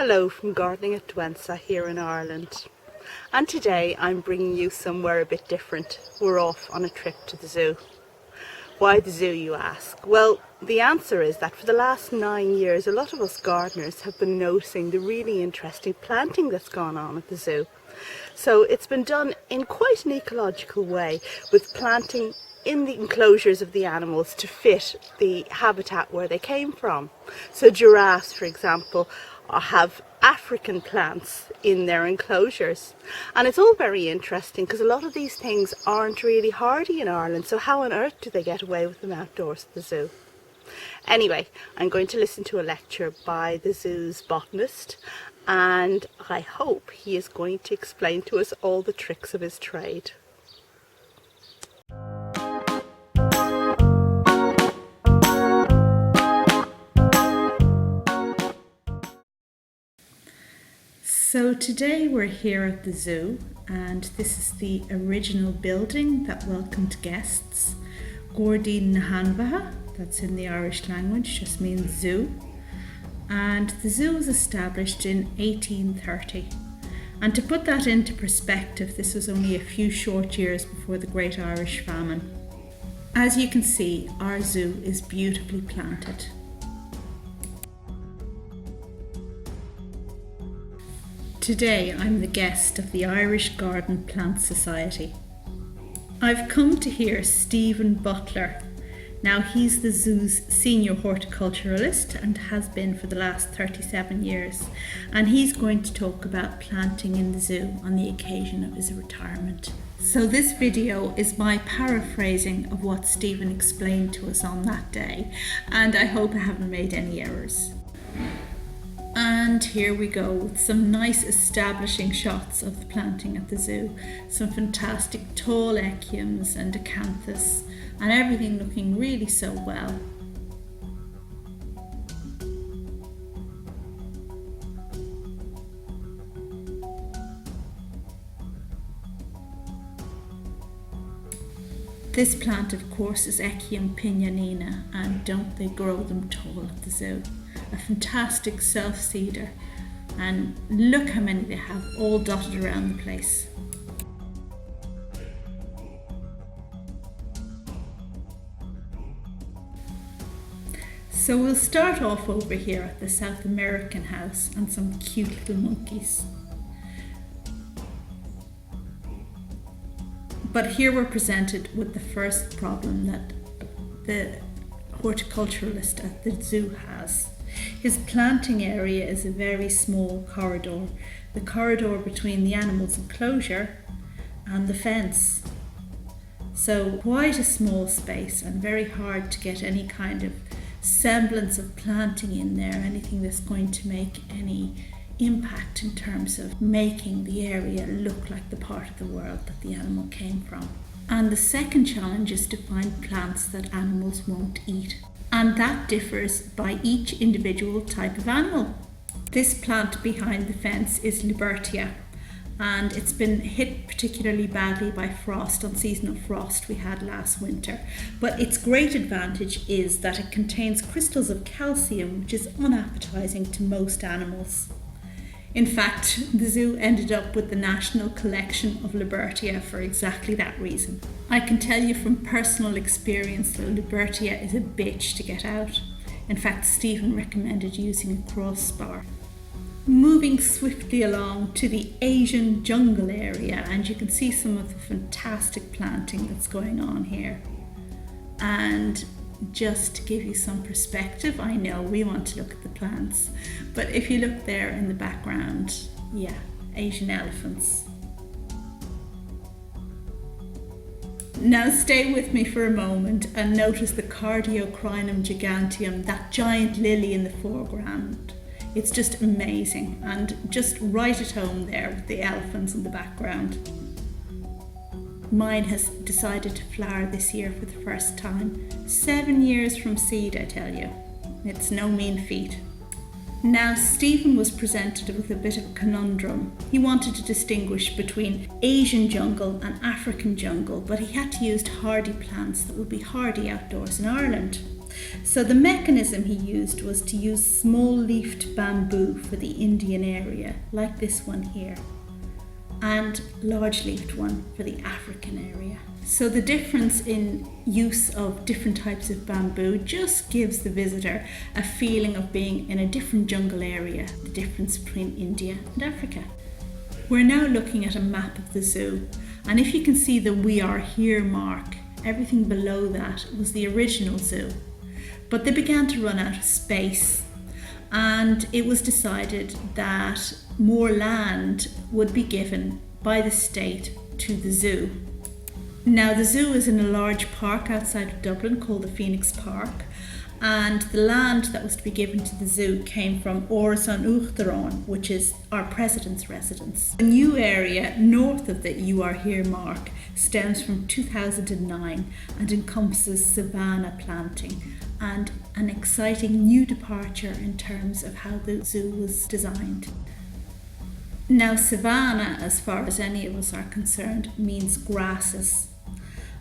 Hello from Gardening at Dwensa here in Ireland, and today I'm bringing you somewhere a bit different. We're off on a trip to the zoo. Why the zoo, you ask? Well, the answer is that for the last 9 years a lot of us gardeners have been noticing the really interesting planting that's gone on at the zoo. So it's been done in quite an ecological way, with planting in the enclosures of the animals to fit the habitat where they came from. So giraffes, for example, have African plants in their enclosures, and it's all very interesting because a lot of these things aren't really hardy in Ireland, so how on earth do they get away with them outdoors at the zoo? Anyway, I'm going to listen to a lecture by the zoo's botanist, and I hope he is going to explain to us all the tricks of his trade. So today we're here at the zoo, and this is the original building that welcomed guests. Gordine Nahanvaha, that's in the Irish language, just means zoo. And the zoo was established in 1830. And to put that into perspective, this was only a few short years before the Great Irish Famine. As you can see, our zoo is beautifully planted. Today I'm the guest of the Irish Garden Plant Society. I've come to hear Stephen Butler. Now he's the zoo's senior horticulturalist and has been for the last 37 years, and he's going to talk about planting in the zoo on the occasion of his retirement. So this video is my paraphrasing of what Stephen explained to us on that day, and I hope I haven't made any errors. And here we go with some nice establishing shots of the planting at the zoo. Some fantastic tall echiums and acanthus, and everything looking really so well. This plant, of course, is Echium pignanina, and don't they grow them tall at the zoo? A fantastic self-seeder, and look how many they have, all dotted around the place. So we'll start off over here at the South American house and some cute little monkeys. But here we're presented with the first problem that the horticulturalist at the zoo has. His planting area is a very small corridor, the corridor between the animal's enclosure and the fence. So quite a small space and very hard to get any kind of semblance of planting in there, anything that's going to make any impact in terms of making the area look like the part of the world that the animal came from. And the second challenge is to find plants that animals won't eat. And that differs by each individual type of animal. This plant behind the fence is Libertia, and it's been hit particularly badly by frost, unseasonal frost we had last winter. But its great advantage is that it contains crystals of calcium, which is unappetizing to most animals. In fact, the zoo ended up with the National Collection of Libertia for exactly that reason. I can tell you from personal experience that Libertia is a bitch to get out. In fact, Stephen recommended using a crossbar. Moving swiftly along to the Asian jungle area, and you can see some of the fantastic planting that's going on here. And just to give you some perspective, I know we want to look at the plants, but if you look there in the background, yeah, Asian elephants. Now stay with me for a moment and notice the Cardiocrinum giganteum, that giant lily in the foreground. It's just amazing, and just right at home there with the elephants in the background. Mine has decided to flower this year for the first time. 7 years from seed, I tell you. It's no mean feat. Now, Stephen was presented with a bit of a conundrum. He wanted to distinguish between Asian jungle and African jungle, but he had to use hardy plants that would be hardy outdoors in Ireland. So the mechanism he used was to use small-leafed bamboo for the Indian area, like this one here, and large-leafed one for the African area. So the difference in use of different types of bamboo just gives the visitor a feeling of being in a different jungle area, the difference between India and Africa. We're now looking at a map of the zoo, and if you can see the "We Are Here" mark, everything below that was the original zoo. But they began to run out of space, and it was decided that more land would be given by the state to the zoo. Now the zoo is in a large park outside of Dublin called the Phoenix Park, and the land that was to be given to the zoo came from Áras an Uachtaráin, which is our president's residence. A new area north of the "You Are Here" mark stems from 2009 and encompasses savanna planting, and an exciting new departure in terms of how the zoo was designed. Now savanna, as far as any of us are concerned, means grasses.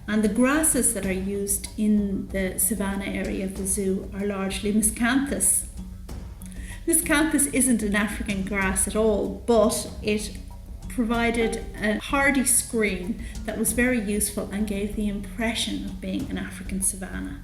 And the grasses that are used in the savanna area of the zoo are largely miscanthus. Miscanthus isn't an African grass at all, but it provided a hardy screen that was very useful and gave the impression of being an African savanna.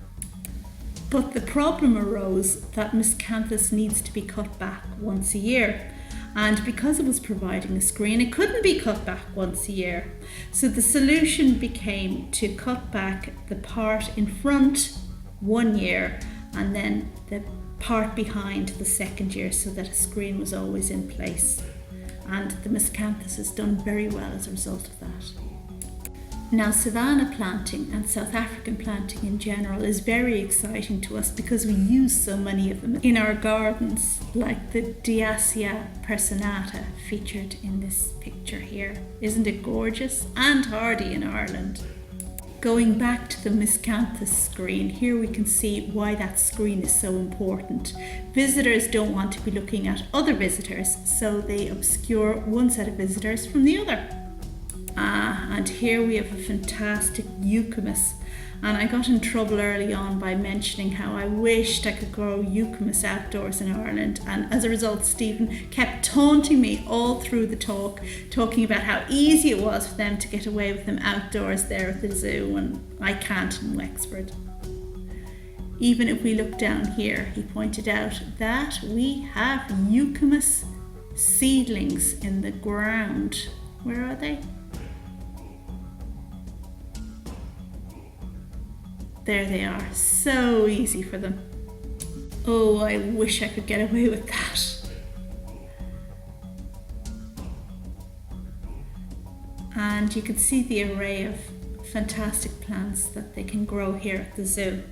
But the problem arose that miscanthus needs to be cut back once a year. And because it was providing a screen, it couldn't be cut back once a year. So the solution became to cut back the part in front 1 year and then the part behind the second year, so that a screen was always in place. And the miscanthus has done very well as a result of that. Now savanna planting and South African planting in general is very exciting to us because we use so many of them in our gardens, like the Diasia personata featured in this picture here. Isn't it gorgeous and hardy in Ireland? Going back to the miscanthus screen, here we can see why that screen is so important. Visitors don't want to be looking at other visitors, so they obscure one set of visitors from the other. And here we have a fantastic eucalyptus, and I got in trouble early on by mentioning how I wished I could grow eucalyptus outdoors in Ireland, and as a result Stephen kept taunting me all through the talk, talking about how easy it was for them to get away with them outdoors there at the zoo, and I can't in Wexford. Even if we look down here, he pointed out that we have eucalyptus seedlings in the ground. Where are they? There they are, so easy for them. Oh, I wish I could get away with that. And you can see the array of fantastic plants that they can grow here at the zoo.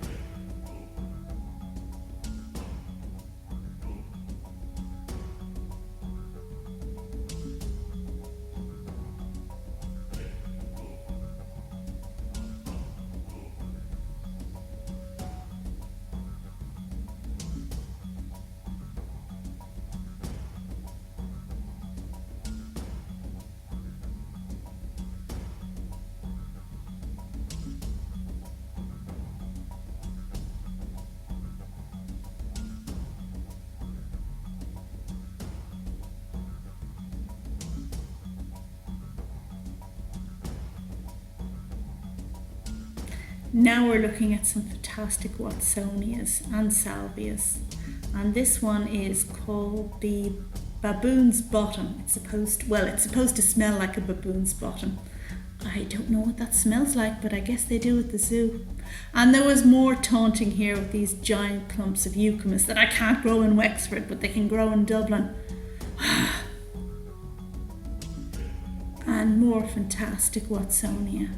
Now we're looking at some fantastic Watsonias and Salvias, and this one is called the baboon's bottom. It's supposed to smell like a baboon's bottom. I don't know what that smells like, but I guess they do at the zoo. And there was more taunting here with these giant clumps of eucalyptus that I can't grow in Wexford, but they can grow in Dublin. And more fantastic Watsonia.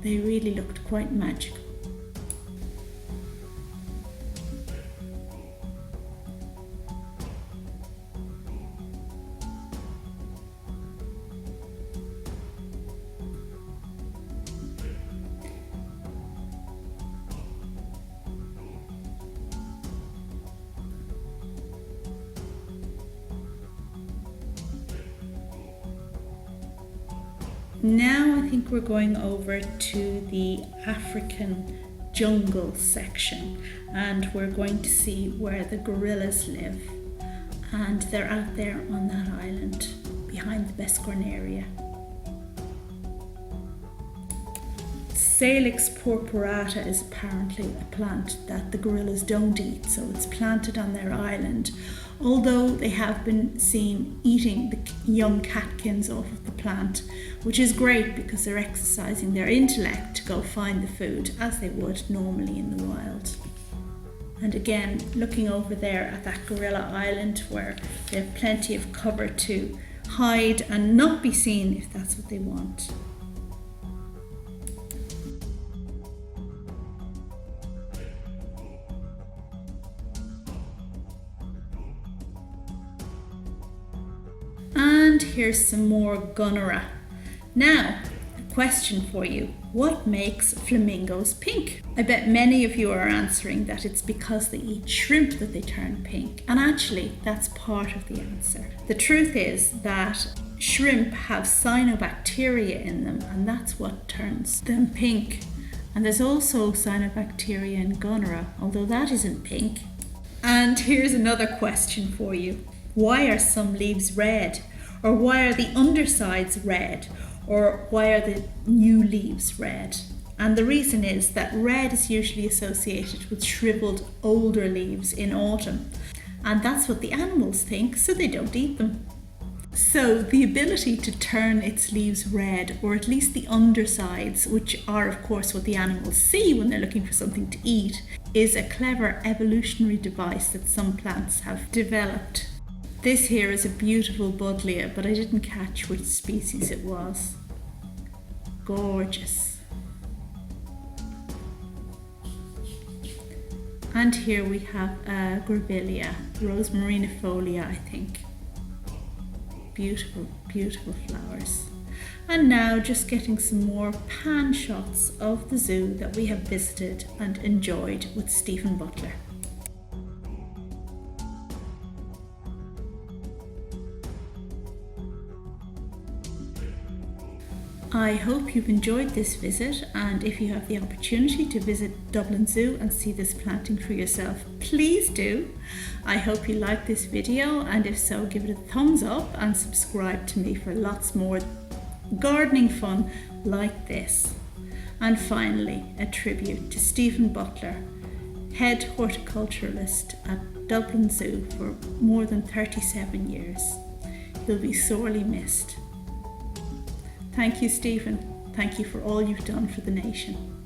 They really looked quite magical. Now I think we're going over to the African jungle section, and we're going to see where the gorillas live, and they're out there on that island behind the Bescornaria. Salix purpurata is apparently a plant that the gorillas don't eat, so it's planted on their island, although they have been seen eating the young catkins off of the plant, which is great because they're exercising their intellect to go find the food as they would normally in the wild. And again, looking over there at that gorilla island where they have plenty of cover to hide and not be seen if that's what they want. And here's some more gunnera. Now, a question for you. What makes flamingos pink? I bet many of you are answering that it's because they eat shrimp that they turn pink. And actually, that's part of the answer. The truth is that shrimp have cyanobacteria in them, and that's what turns them pink. And there's also cyanobacteria in gunnera, although that isn't pink. And here's another question for you. Why are some leaves red? Or why are the undersides red? Or why are the new leaves red? And the reason is that red is usually associated with shriveled older leaves in autumn. And that's what the animals think, so they don't eat them. So the ability to turn its leaves red, or at least the undersides, which are of course what the animals see when they're looking for something to eat, is a clever evolutionary device that some plants have developed. This here is a beautiful buddleia, but I didn't catch which species it was. Gorgeous. And here we have a grevillea, Rosmarinifolia, I think. Beautiful, beautiful flowers. And now just getting some more pan shots of the zoo that we have visited and enjoyed with Stephen Butler. I hope you've enjoyed this visit, and if you have the opportunity to visit Dublin Zoo and see this planting for yourself, please do. I hope you liked this video, and if so, give it a thumbs up and subscribe to me for lots more gardening fun like this. And finally, a tribute to Stephen Butler, head horticulturalist at Dublin Zoo for more than 37 years. He'll be sorely missed. Thank you, Stephen. Thank you for all you've done for the nation.